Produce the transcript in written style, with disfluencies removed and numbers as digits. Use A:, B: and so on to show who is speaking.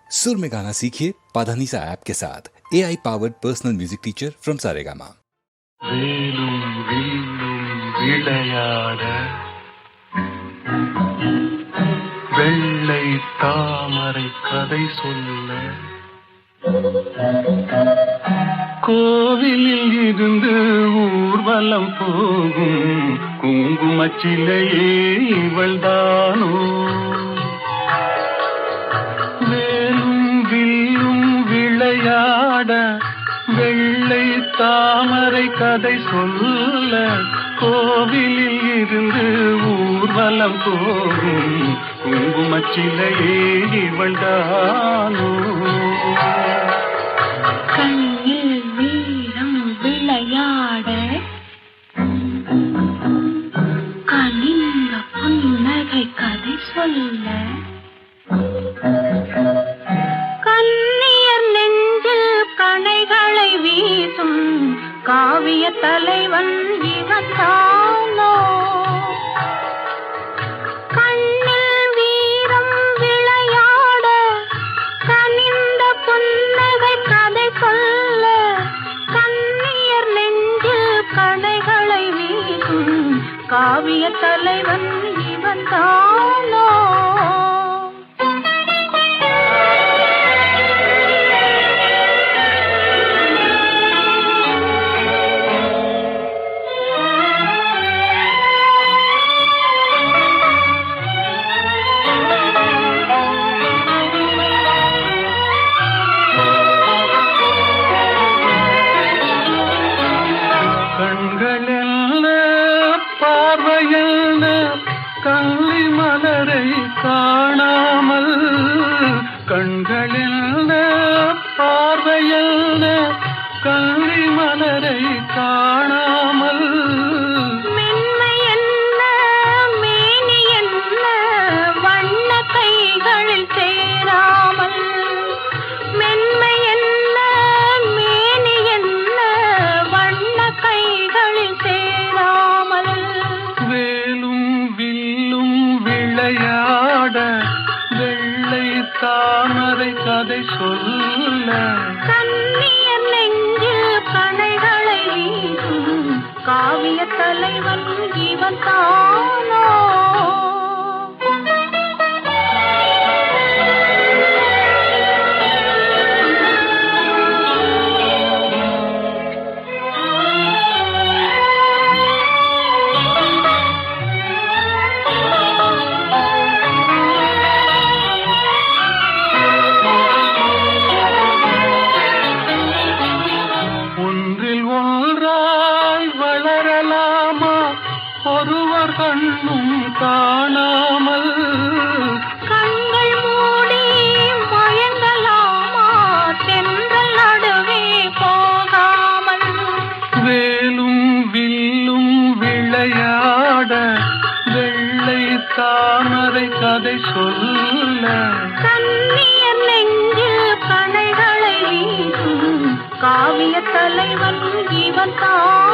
A: सुर में गाना सीखिए पाधानीसा ऐप के साथ AI powered personal music teacher from Saregama.
B: வேலும் வில்லும் விளையாட வெள்ளை தாமரை கதை சொல்ல கோவிலில் இருந்து ஊர்வலம் போகும் குங்குமச்சிலையே இவள்தானோ. வேலும் வில்லும் விளையாட வெள்ளை தாமரை கதை சொல்ல கோவிலில் இருந்து ஊர்வலம் போகும் குங்குமச்சிலையே இவள்தானோ.
C: கண்ணில் வீரம் விளையாட கனிந்த புன்னகை கதை சொல்ல கண்ணியர் நெஞ்சில் கணைகளை வீசும் காவிய தலைவன் இவன்தானோ. கண்ணில் வீரம் விளையாட கனிந்த புன்னகை கதை சொல்ல கண்ணியர் நெஞ்சில் கணைகளை வீசும் காவிய தலைவன் இவன்தானோ.
B: பார்வையான கள்ளி மலரை காணாமல் கண்களில் பார்வையான கள்ளி மலரை காணாமல்
C: மென்மை என்ன மேனி என்ன வண்ண கைகளில் சேராமல் மென்மை என்ன மேனி என்ன வண்ண கைகளில் சேராமல்
B: வேலும் வில்லும் விளையாட வெள்ளை தாமரை கதை சொல்ல
C: கண்ணியர் நெஞ்சில் கணைகளை வீசும் காவிய தலைவன் இவன் தானோ.
B: ஒருவர் கண்ணும் காணாமல்
C: கண்கள் மூடி மயங்கலாமா தென்றல் நடுவே போகாமல்
B: வேலும் வில்லும் விளையாட வெள்ளை தாமரை கதை சொல்ல
C: கண்ணியர் நெஞ்சில் கணைகளை வீசும் காவிய தலைவன் இவன் தான்.